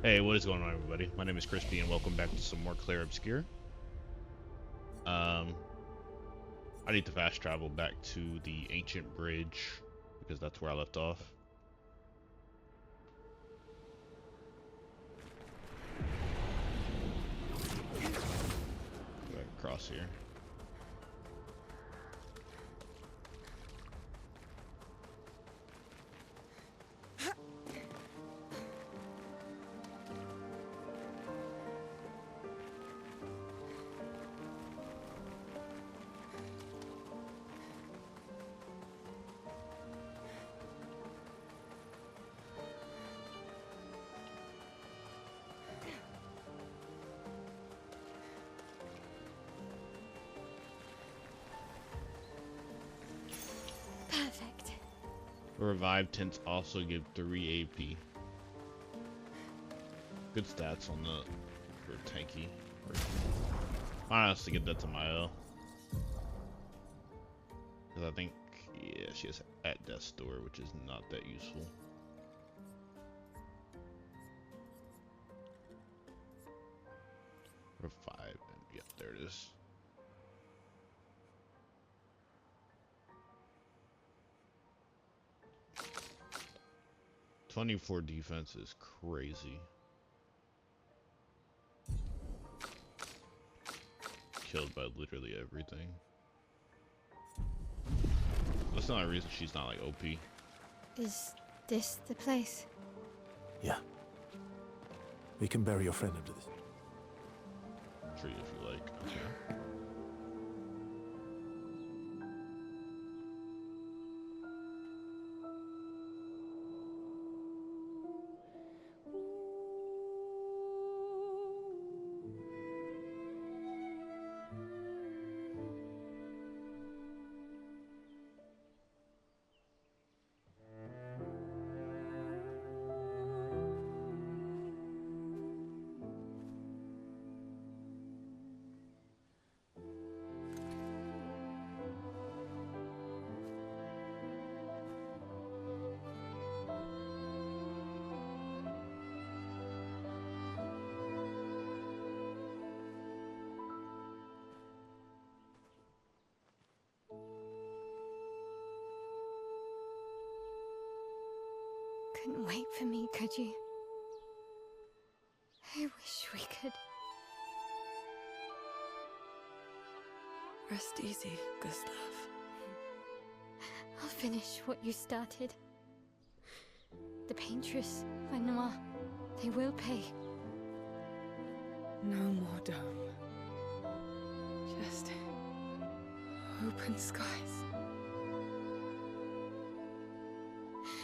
Hey, what is going on, everybody? My name is Chrispy, and welcome back to some more Clair Obscur. Um, I need to fast travel back to the ancient bridge because that's where I left off. Go back across here. Perfect. Revive tents also give 3 AP. Good stats on the for tanky. I honestly get that to my L. Because I think, yeah, she has at death's door, which is not that useful. Revive, and yeah, there it is. "24 defense is crazy. Killed by literally everything. That's not a reason she's not like OP. Is this the place? Yeah. We can bury your friend under this. Tree if you like. Okay. Couldn't wait for me, could you? I wish we could. Rest easy, Gustav. I'll finish what you started. The paintress, Renoir, they will pay. No more dome. Just open skies.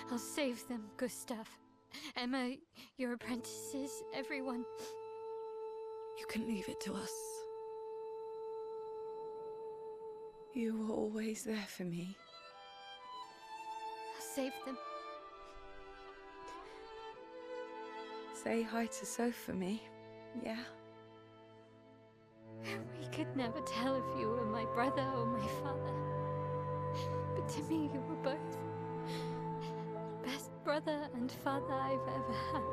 I'll save them, Gustav. Emma, your apprentices, everyone. You can leave it to us. You were always there for me. I'll save them. Say hi to Soph for me, yeah? We could never tell if you were my brother or my father. But to me, you were both. Best brother and father I've ever had.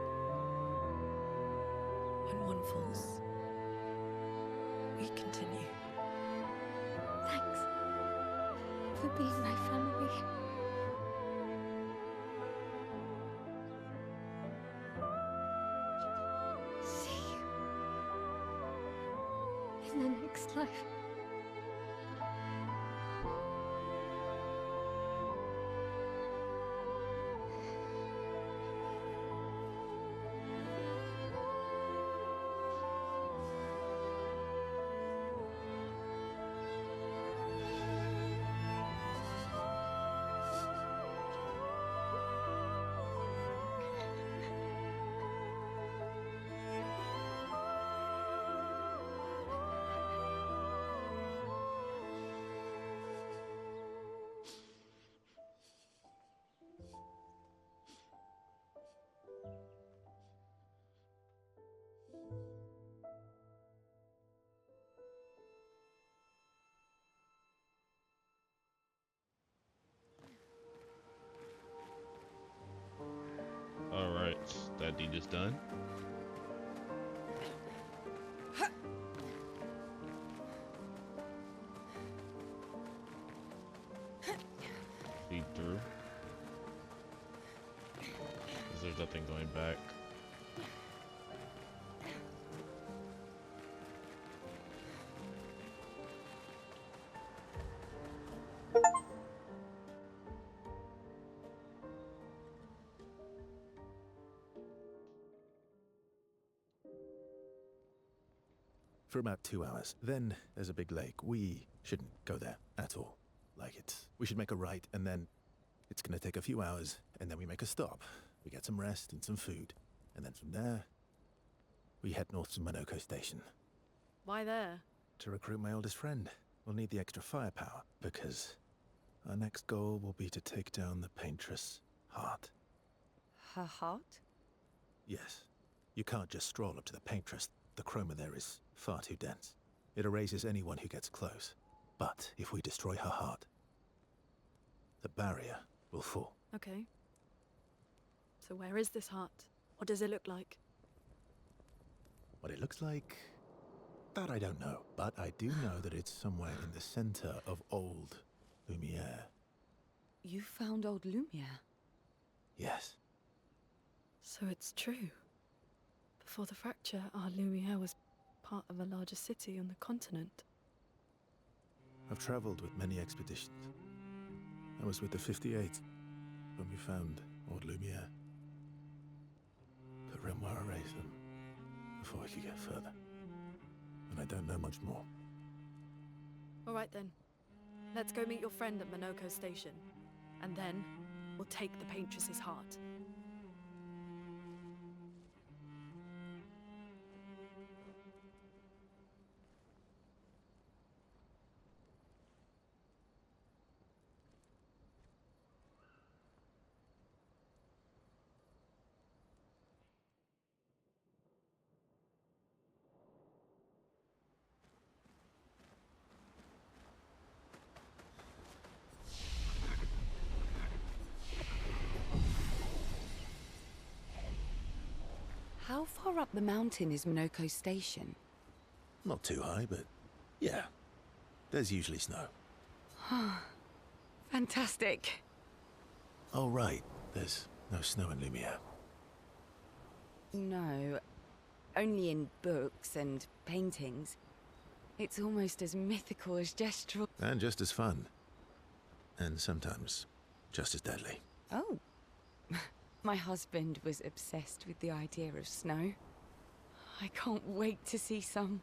When one falls, we continue. Thanks for being my family. See you in the next life. Alright, that deed is done. Feed through. 'Cause there's nothing going back. For about 2 hours. Then there's a big lake. We shouldn't go there at all. We should make a right, and then it's gonna take a few hours, and then we make a stop. We get some rest and some food, and then from there, we head north to Monoko Station. Why there? To recruit my oldest friend. We'll need the extra firepower, because our next goal will be to take down the Paintress' heart. Her heart? Yes. You can't just stroll up to the Paintress. The chroma there is far too dense. It erases anyone who gets close. But if we destroy her heart, the barrier will fall. Okay. So where is this heart? What does it look like? What it looks like, that I don't know. But I do know that it's somewhere in the center of old Lumiere. You found old Lumiere? Yes. So it's true. Before the fracture, our Lumiere was part of a larger city on the continent. I've traveled with many expeditions. I was with the 58th when we found old Lumiere. But Renoir erased them before we could get further. And I don't know much more. All right then. Let's go meet your friend at Monoko Station. And then, we'll take the Paintress's heart. How far up the mountain is Monoko Station? Not too high, but yeah. There's usually snow. Fantastic. Oh, right. There's no snow in Lumiere. No, only in books and paintings. It's almost as mythical as gestural. And just as fun. And sometimes just as deadly. Oh. My husband was obsessed with the idea of snow. I can't wait to see some.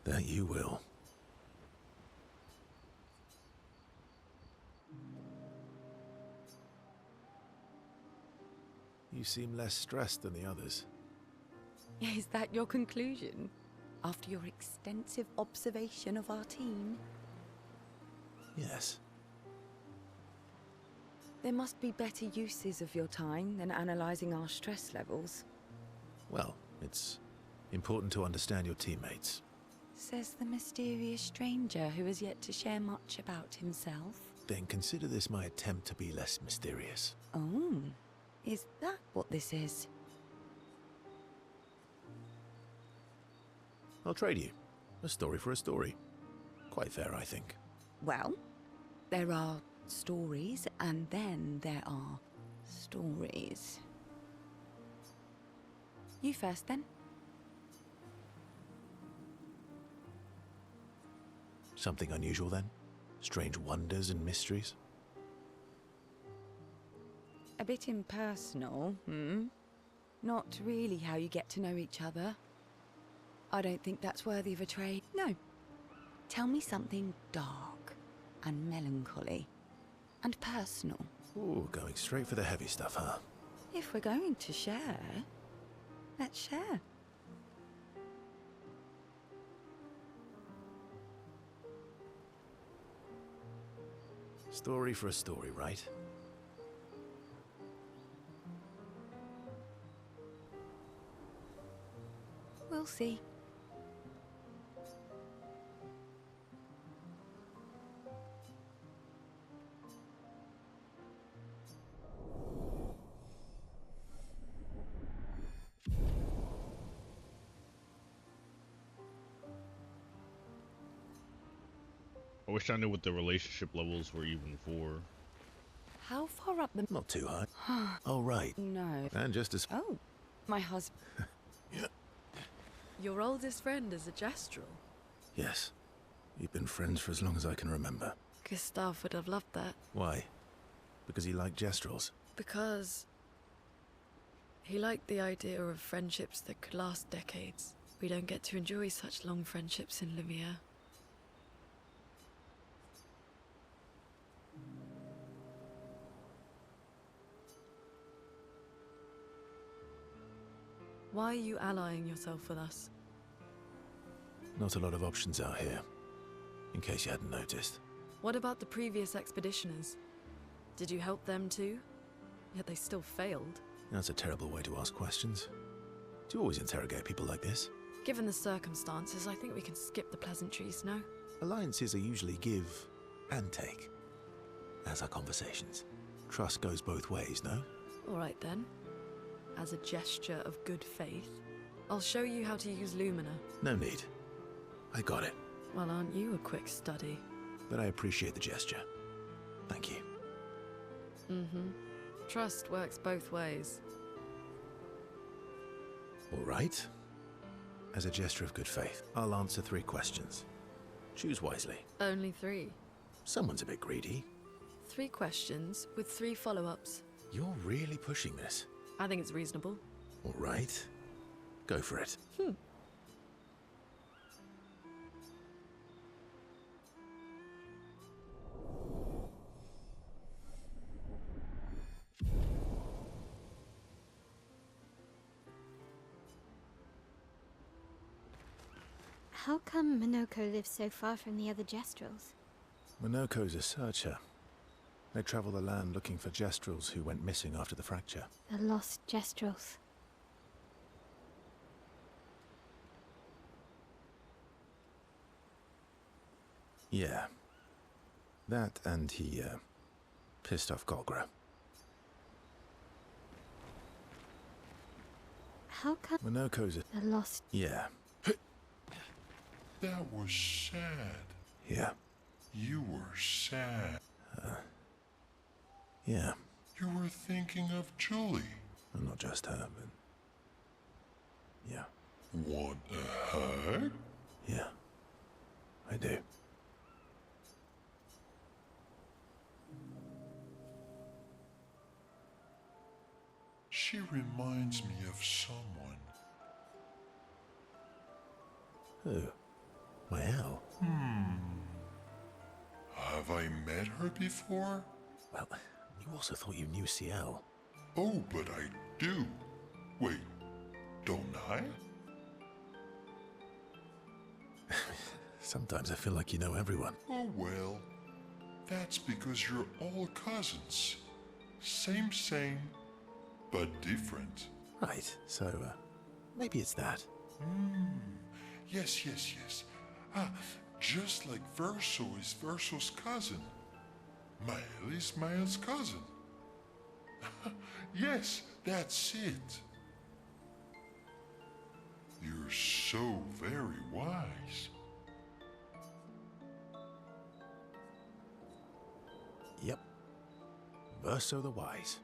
That you will. You seem less stressed than the others. Is that your conclusion? After your extensive observation of our team? Yes. There must be better uses of your time than analysing our stress levels. Well, it's important to understand your teammates. Says the mysterious stranger who has yet to share much about himself. Then consider this my attempt to be less mysterious. Oh, is that what this is? I'll trade you. A story for a story. Quite fair, I think. Well, there are stories, and then there are stories. You first, then. Something unusual, then? Strange wonders and mysteries? A bit impersonal, hmm? Not really how you get to know each other. I don't think that's worthy of a trade. No. Tell me something dark and melancholy and personal. Ooh, going straight for the heavy stuff, huh? If we're going to share, let's share. Story for a story, right? We'll see. I wish I knew what the relationship levels were even for. How far up the... Not too high. Oh, right. No. And just as... Oh, my husband. Yeah. Your oldest friend is a Gestrel. Yes. We've been friends for as long as I can remember. Gustav would have loved that. Why? Because he liked Gestrels? Because he liked the idea of friendships that could last decades. We don't get to enjoy such long friendships in Lumiere. Why are you allying yourself with us? Not a lot of options out here, in case you hadn't noticed. What about the previous expeditioners? Did you help them too? Yet they still failed. That's a terrible way to ask questions. Do you always interrogate people like this? Given the circumstances, I think we can skip the pleasantries, no? Alliances are usually give and take, as are conversations. Trust goes both ways, no? Alright then. As a gesture of good faith, I'll show you how to use Lumina. No need. I got it. Well, aren't you a quick study? But I appreciate the gesture. Thank you. Mm-hmm. Trust works both ways. All right. As a gesture of good faith, I'll answer 3 questions. Choose wisely. Only 3. Someone's a bit greedy. 3 questions with 3 follow-ups. You're really pushing this. I think it's reasonable. All right. Go for it. How come Minoko lives so far from the other Gestrels? Minoko's a searcher. They travel the land looking for Gestrels who went missing after the fracture. The lost Gestrels. Yeah. That and he, pissed off Golgra. How come Minoko's a... the lost... Yeah. That was sad. Yeah. You were sad. Yeah. You were thinking of Julie. Well, not just her, but... Yeah. Want a hug? Yeah. I do. She reminds me of someone. Who? My Al? Have I met her before? Well, you also thought you knew CL. Oh, but I do. Wait, don't I? Sometimes I feel like you know everyone. Oh well, that's because you're all cousins. Same, but different. Right, so, maybe it's that. Yes. Ah, just like Verso is Verso's cousin. Mael is Mael's cousin. Yes, that's it. You're so very wise. Yep. Verso the Wise.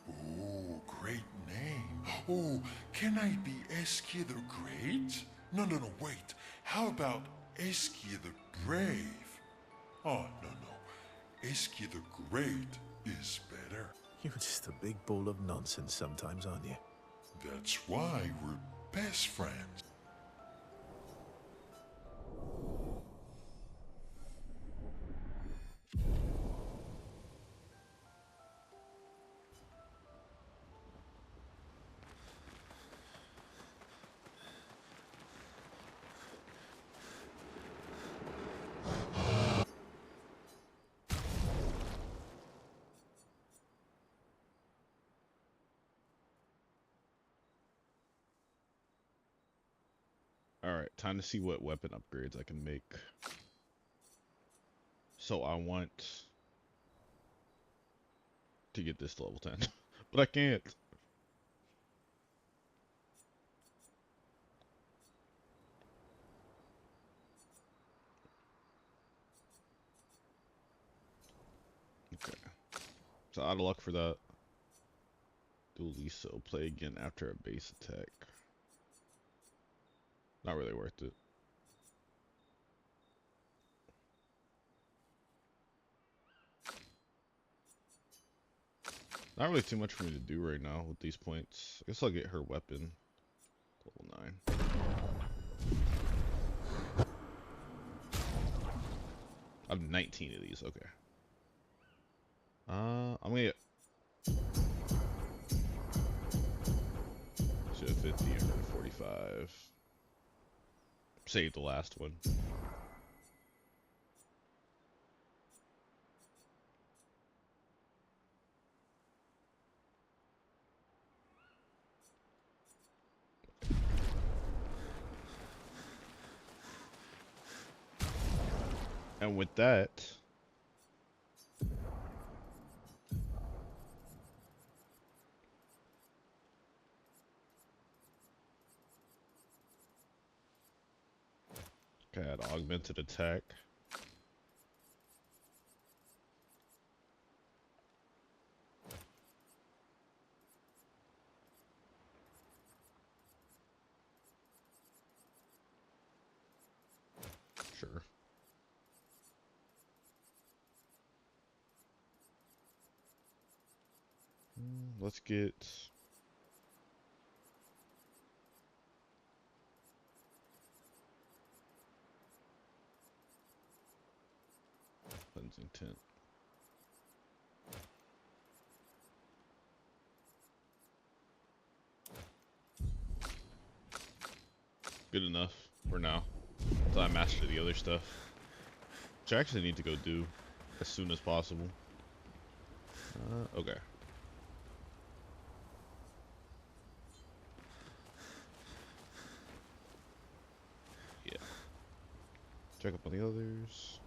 Oh, great name. Oh, can I be Eskia the Great? No, wait. How about Eskia the Brave? Oh, no. Eskia the Great is better. You're just a big ball of nonsense sometimes, aren't you? That's why we're best friends. Alright, time to see what weapon upgrades I can make. So I want to get this to level 10, but I can't. So out of luck for that. Dual Liso, play again after a base attack. Not really worth it. Not really too much for me to do right now with these points. I guess I'll get her weapon. Level 9. I have 19 of these, okay. I'm gonna get 50 or 45. Save the last one. And with that, okay, add augmented attack. Sure. Let's get cleansing tint. Good enough for now. Until I master the other stuff. Which I actually need to go do as soon as possible. Okay. Yeah. Check up on the others.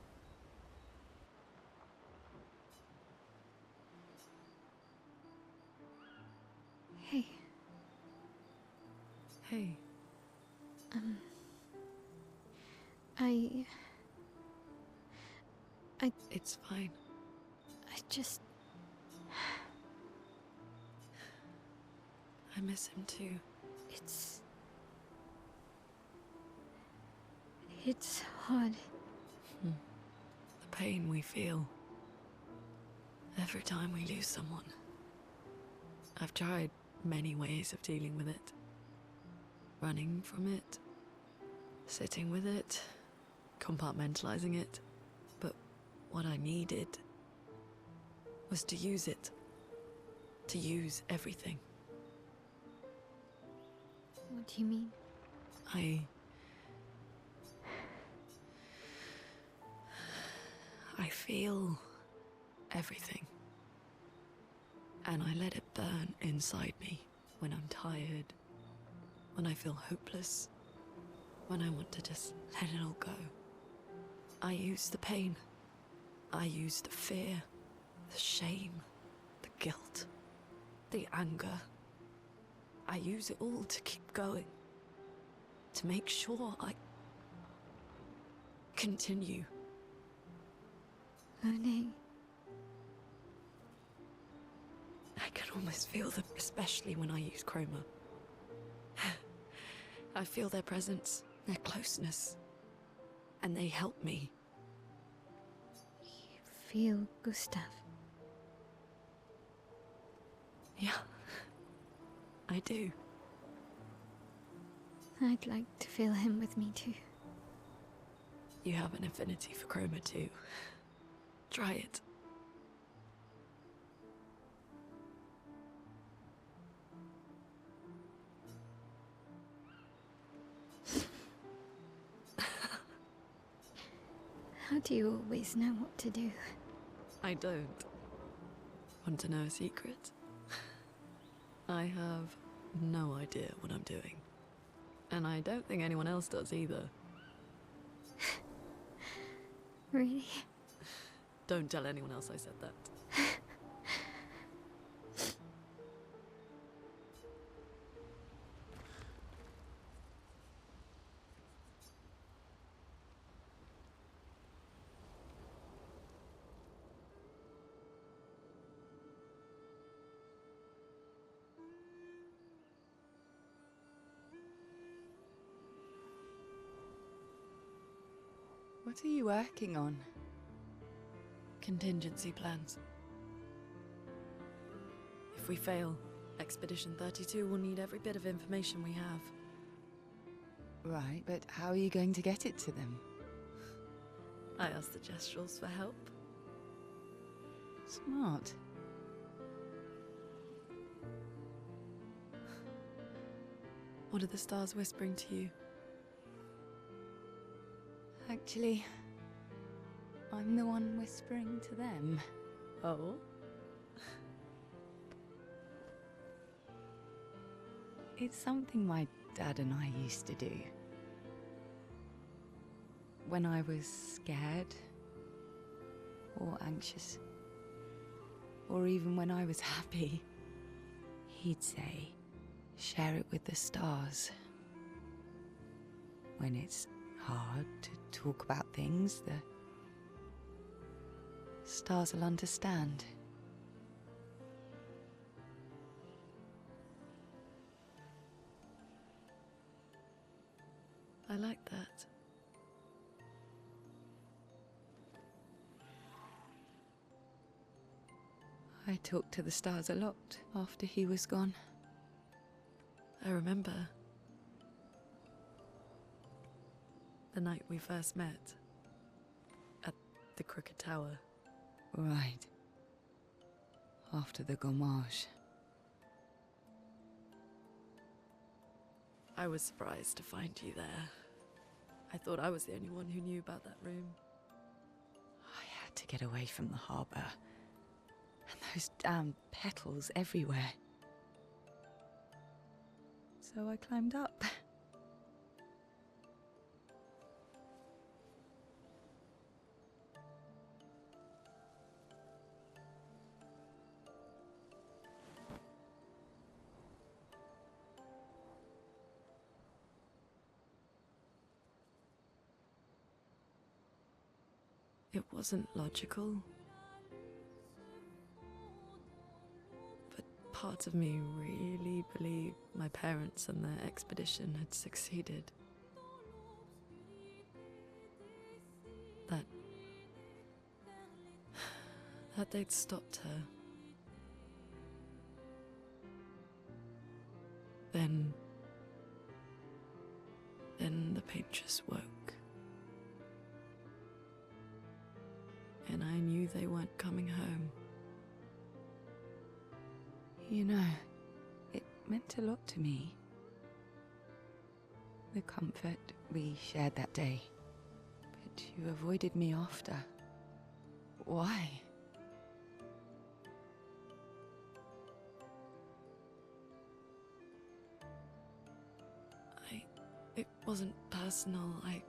Hey. Hey. It's fine. I just... I miss him too. It's hard. The pain we feel every time we lose someone. I've tried many ways of dealing with it. Running from it, sitting with it, compartmentalizing it. But what I needed was to use it. To use everything. What do you mean? I feel everything. And I let it burn inside me when I'm tired, when I feel hopeless, when I want to just let it all go. I use the pain. I use the fear, the shame, the guilt, the anger. I use it all to keep going, to make sure I continue. Monet. I can almost feel them, especially when I use chroma. I feel their presence, their closeness, and they help me. You feel Gustav? Yeah, I do. I'd like to feel him with me too. You have an affinity for chroma too. Try it. How do you always know what to do? I don't. Want to know a secret? I have no idea what I'm doing. And I don't think anyone else does either. Really? Don't tell anyone else I said that. What are you working on? Contingency plans. If we fail, Expedition 32 will need every bit of information we have. Right, but how are you going to get it to them? I asked the Gestrals for help. Smart. What are the stars whispering to you? Actually, I'm the one whispering to them. Oh? It's something my dad and I used to do. When I was scared, or anxious, or even when I was happy, he'd say, share it with the stars. When it's hard to talk about things, the stars will understand. I like that. I talked to the stars a lot after he was gone. I remember the night we first met at the Crooked Tower. Right. After the gommage. I was surprised to find you there. I thought I was the only one who knew about that room. I had to get away from the harbour. And those damn petals everywhere. So I climbed up. It wasn't logical. But part of me really believed my parents and their expedition had succeeded. That they'd stopped her. Then the paint just woke. And I knew they weren't coming home. You know, it meant a lot to me. The comfort we shared that day. But you avoided me after. Why? It wasn't personal. I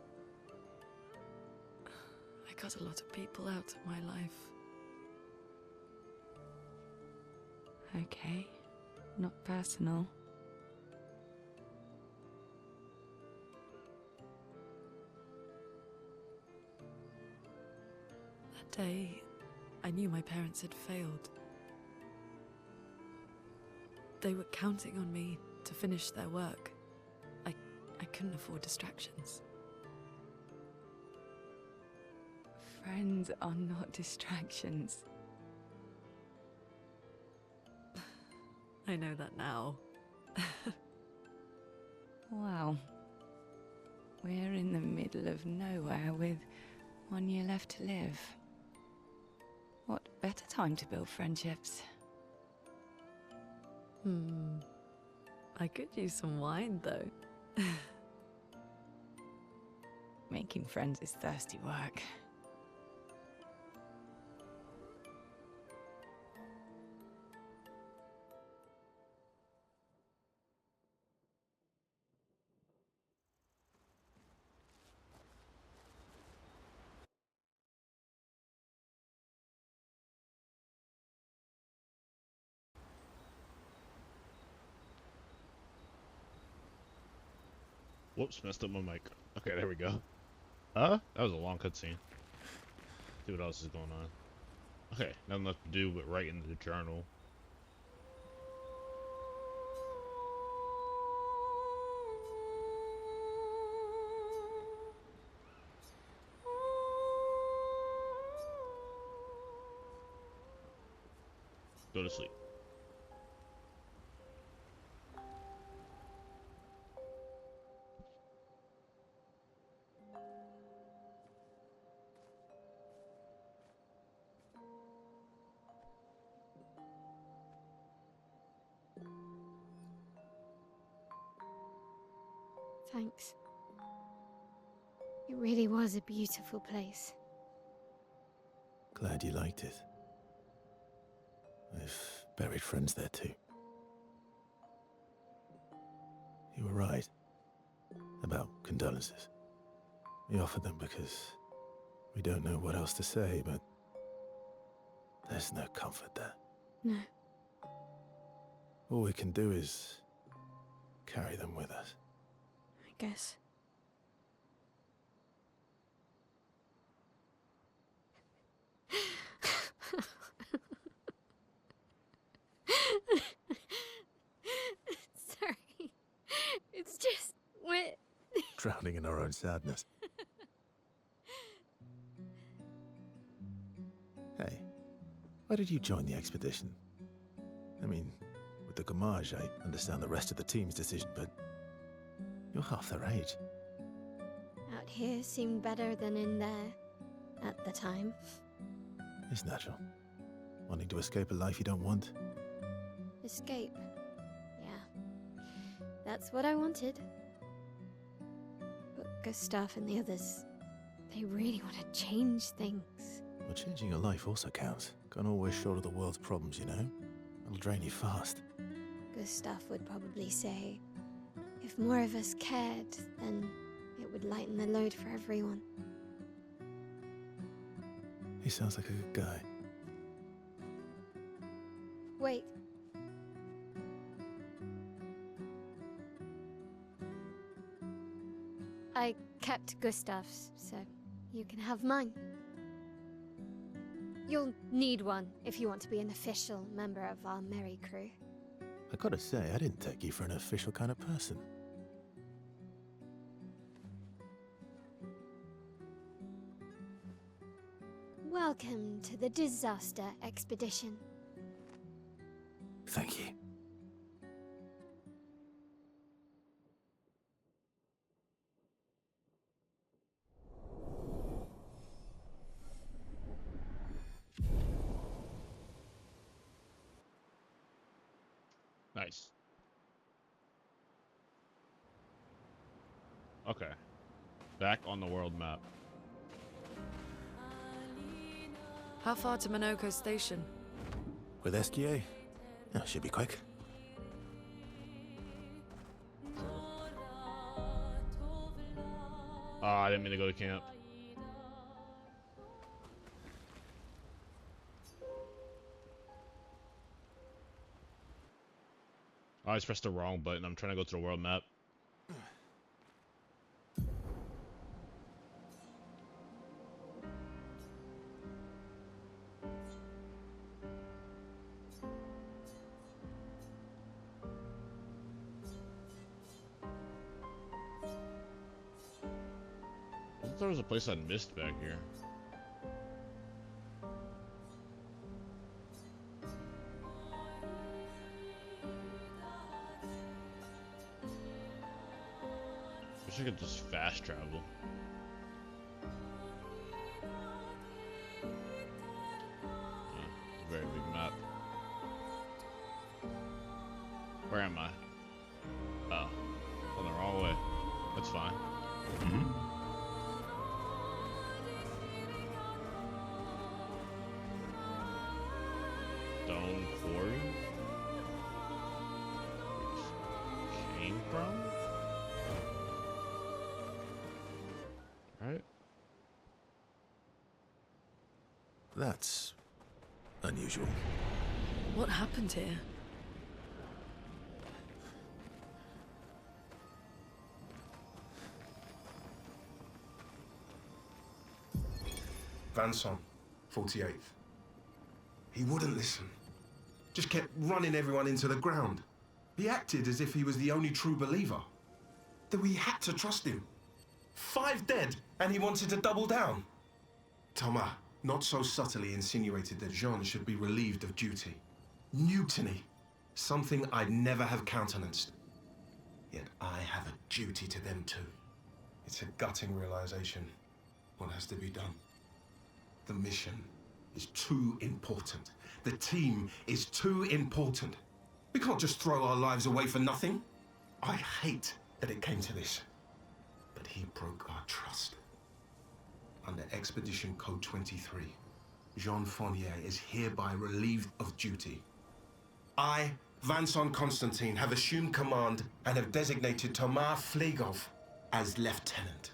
cut a lot of people out of my life. Okay, not personal. That day, I knew my parents had failed. They were counting on me to finish their work. I couldn't afford distractions. Friends are not distractions. I know that now. Wow. We're in the middle of nowhere with 1 year left to live. What better time to build friendships? I could use some wine, though. Making friends is thirsty work. Whoops, messed up my mic. Okay, there we go. That was a long cutscene. See what else is going on. Okay, nothing left to do but write in the journal. Go to sleep. Thanks. It really was a beautiful place. Glad you liked it. I've buried friends there too. You were right about condolences. We offered them because we don't know what else to say, but there's no comfort there. No. All we can do is carry them with us. I guess. Sorry. It's just wet. Drowning in our own sadness. Hey, why did you join the expedition? I mean, with the Gamage, I understand the rest of the team's decision, but you're half their age. Out here seemed better than in there at the time. It's natural. Wanting to escape a life you don't want. Escape. Yeah. That's what I wanted. But Gustav and the others, they really want to change things. Well, changing your life also counts. Can't always shoulder the world's problems, you know? It'll drain you fast. Gustav would probably say, if more of us cared, then it would lighten the load for everyone. He sounds like a good guy. Wait. I kept Gustav's, so you can have mine. You'll need one if you want to be an official member of our merry crew. I gotta say, I didn't take you for an official kind of person. Welcome to the disaster expedition. Thank you. Nice. Okay. Back on the world map. How far to Minoko Station? With SGA? Oh, should be quick. Oh, I didn't mean to go to camp. I just pressed the wrong button. I'm trying to go to the world map. I thought there was a place I missed back here. Wish I could just fast travel. It's a very big map. Where am I? Oh, on the wrong way. That's fine. Stone quarry? Where came from? Right? That's unusual. What happened here? Vanson, 48th. He wouldn't listen. Just kept running everyone into the ground. He acted as if he was the only true believer. That we had to trust him. 5 dead, and he wanted to double down. Thomas, not so subtly insinuated that Jean should be relieved of duty. Mutiny. Something I'd never have countenanced. Yet I have a duty to them too. It's a gutting realization. What has to be done? The mission is too important. The team is too important. We can't just throw our lives away for nothing. I hate that it came to this. But he broke our trust. Under Expedition Code 23, Jean Fournier is hereby relieved of duty. I, Vincent Constantine, have assumed command and have designated Thomas Flegov as lieutenant.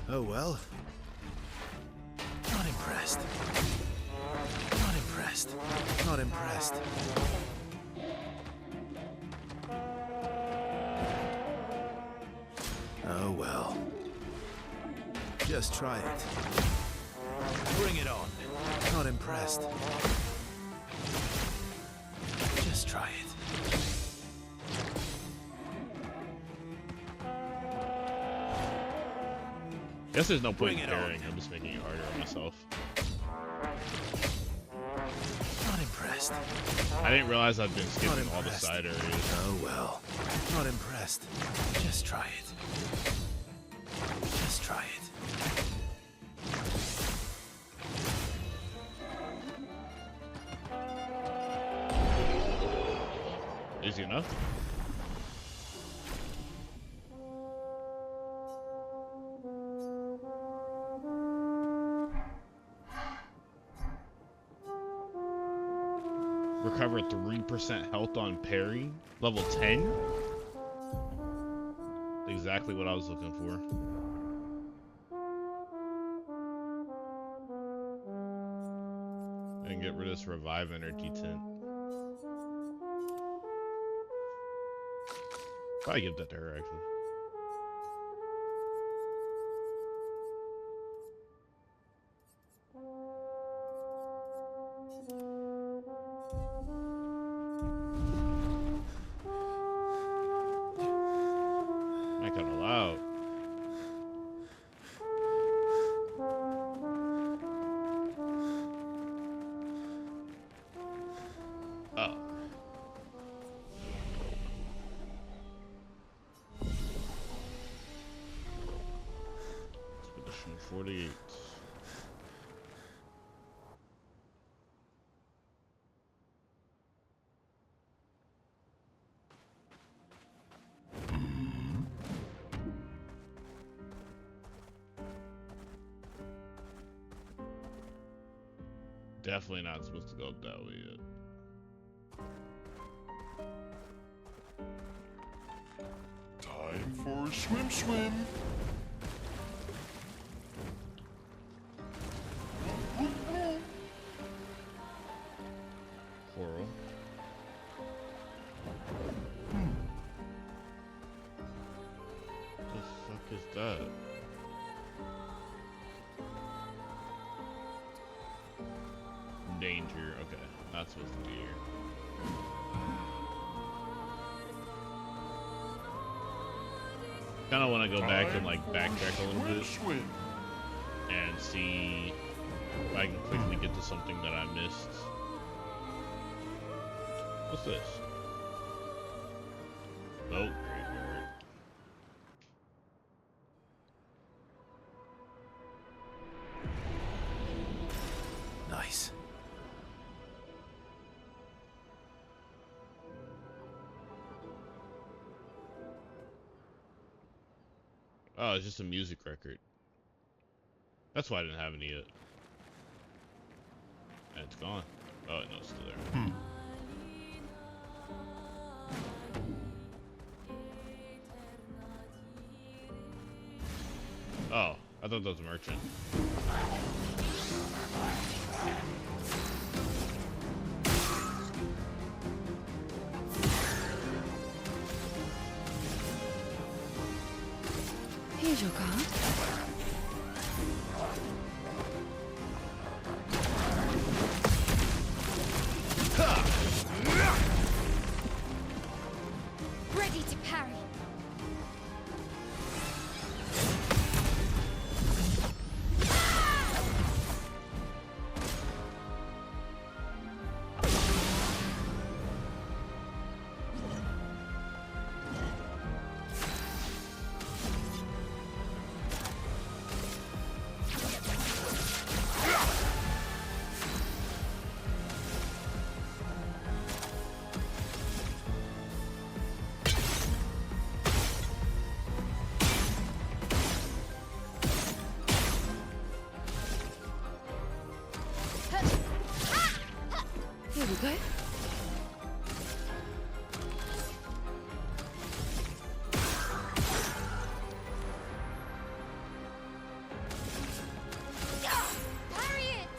Oh well. Not impressed. Not impressed. Not impressed. Oh well. Just try it. Bring it on. Not impressed. Just try it. I guess there's no point in caring. I'm just making it harder on myself. Not impressed. I didn't realize I'd been skipping all the side areas. Oh well. Not impressed. Just try it. Just try it. Easy enough. Recover 3% health on parry. Level 10? Exactly what I was looking for. And get rid of this revive energy tint. Probably give that to her actually. That got loud. Oh. Expedition 48. Definitely not supposed to go up that way yet. Time for a swim. Coral. What the fuck is that? Danger. Okay, not supposed to be here. Kind of want to go back and like backtrack a little bit and see if I can quickly get to something that I missed. What's this? Boat graveyard. Nice. Oh, it's just a music record. That's why I didn't have any yet. And it's gone. Oh, no, it's still there. Oh, I thought that was a merchant. Here's your card. Ready to parry. Here we go. Parry it!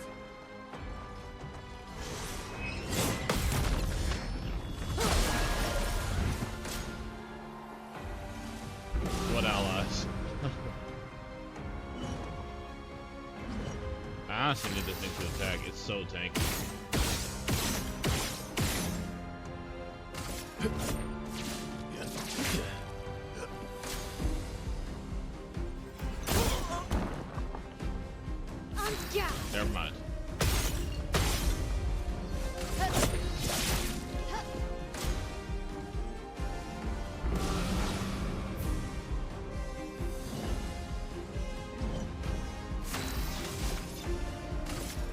What allies? I honestly need this thing to attack. It's so tanky. Never mind.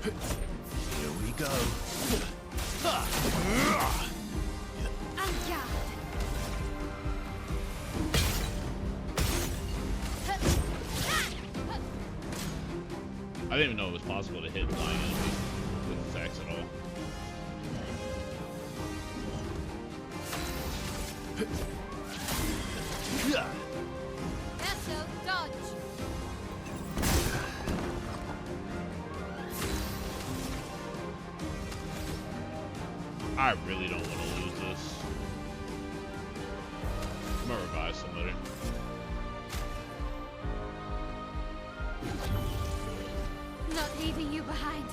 Here we go. I didn't even know it was possible to hit flying enemies with attacks at all. Esso, dodge! I really don't want to lose this. I'm gonna revive somebody. Not leaving you behind.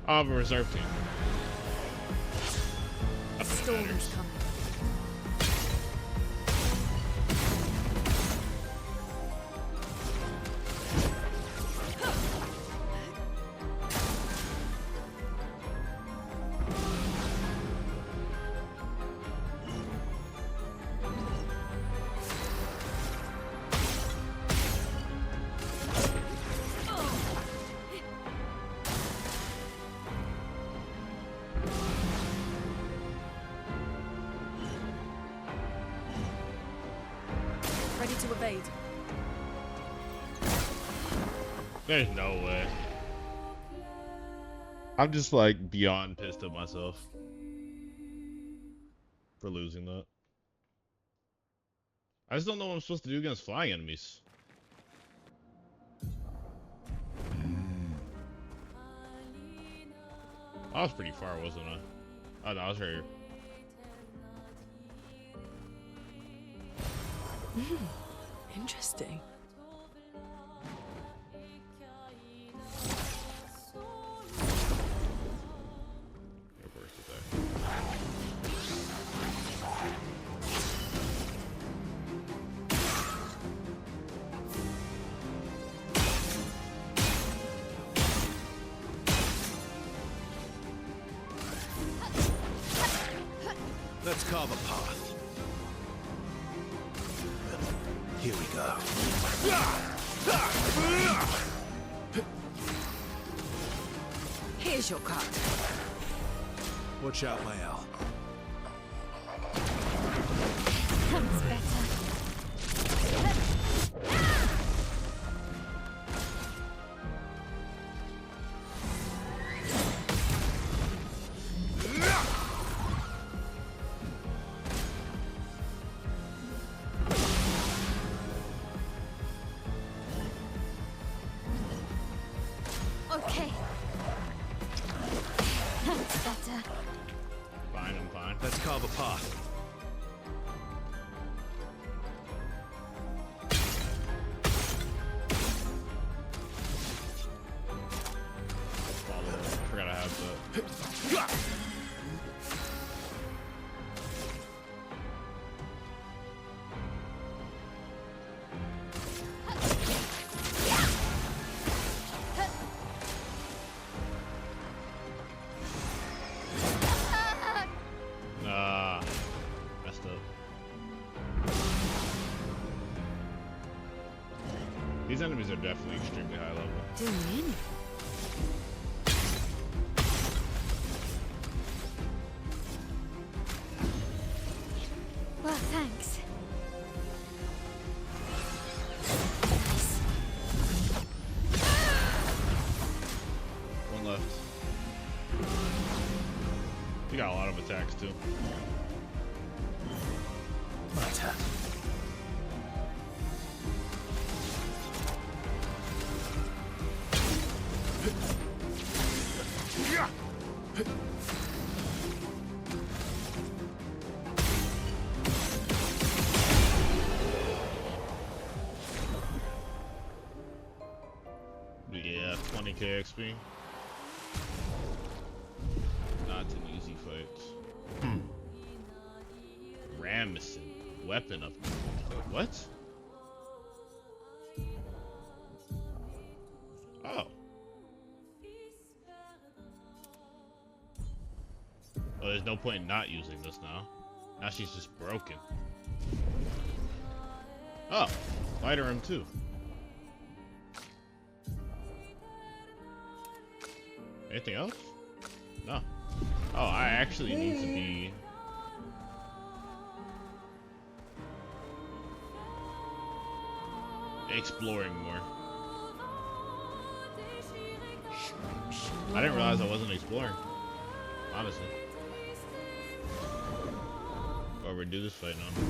I have a reserve team. Storm's coming. Ready to evade. There's no way. I'm just like beyond pissed at myself for losing that. I just don't know what I'm supposed to do against flying enemies. I was pretty far, wasn't I? Oh no, I was right here. Interesting. Of course, attack. Let's carve a path. Here we go. Here's your card. Watch out, my Al. That's better. Okay. That's better. Fine, I'm fine. Let's carve a path. Follow. I forgot I have that. Messed up. These enemies are definitely extremely high level. Doing anything. Well, thanks. One left. You got a lot of attacks too. My turn. Yeah, 20k XP. Not an easy fight. Ramison, weapon up. What? Oh. Oh, there's no point in not using this now. Now she's just broken. Oh, lighter him too. Anything else? No. Oh, I actually need to be... exploring more. I didn't realize I wasn't exploring. Honestly. Or we do this fight now.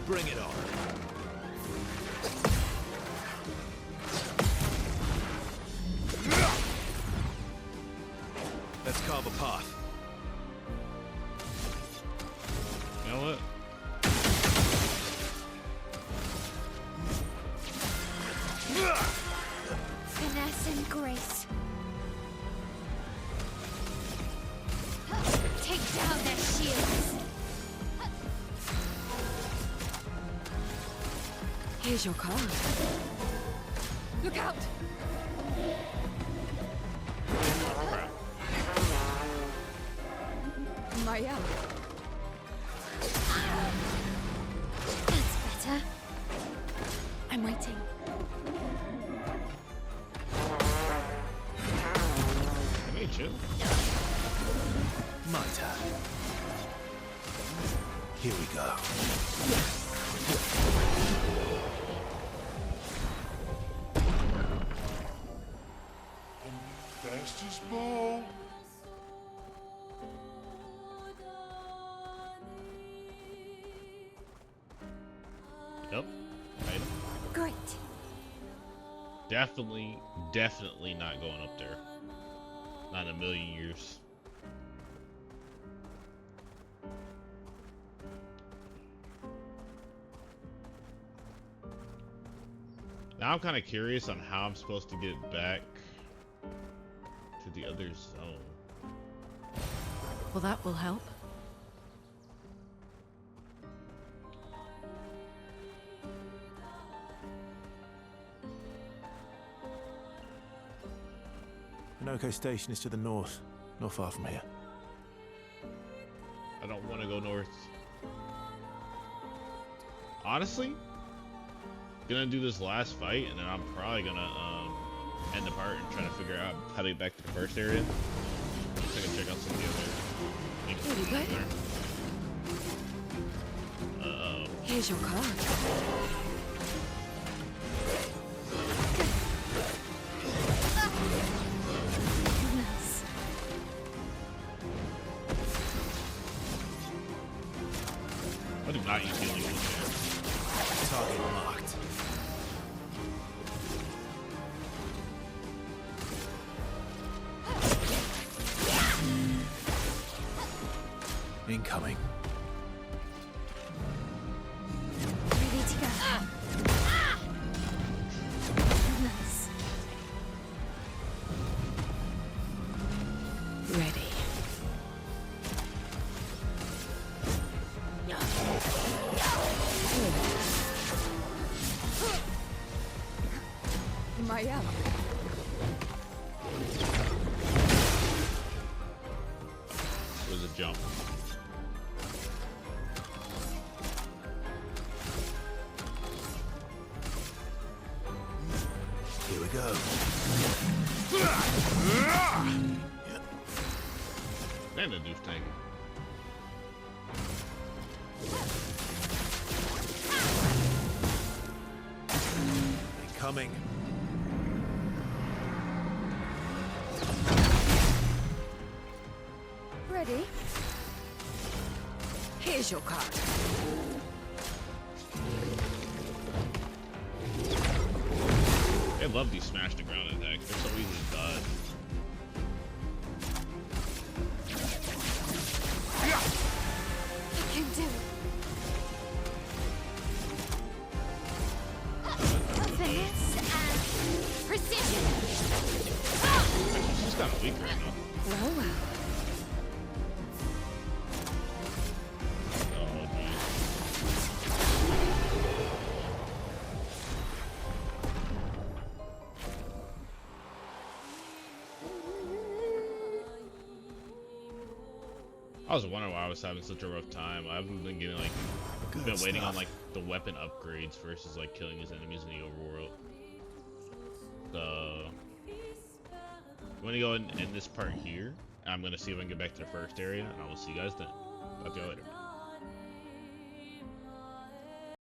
Bring it on. Let's carve a path. You know what? Finesse and grace. Take down their shields. Here's your card. Look out! Maya. That's better. I'm waiting. Let me chill. My turn. Here we go. Fast as ball. Yep. Item. Great. Definitely not going up there. Not in a million years. Now I'm kind of curious on how I'm supposed to get back to the other zone. Well, that will help. Minoko Station is to the north, not far from here. go north. Honestly, gonna do this last fight, and then I'm probably gonna end the part and try to figure out how to get back to the first area. So I can check out some of the other. Uh-oh. Here's your card. Goodness. I do not use healing potions. Target marked. Incoming. Ready to go. Goodness. Ready. Maya. It was a jump. Here we go. And the doof tank. Incoming. Ready? Here's your card. I love these smash the ground attacks. They're so easy to dodge. I can do it. Finesse and precision. She's kind of weak right now. Well, well. Oh, geez. I was wondering why I was having such a rough time. I haven't been getting like, been waiting on like the weapon upgrades versus like killing his enemies in the overworld. So I'm gonna go and end this part here. I'm gonna see if I can get back to the first area, and I will see you guys then. Talk to y'all later.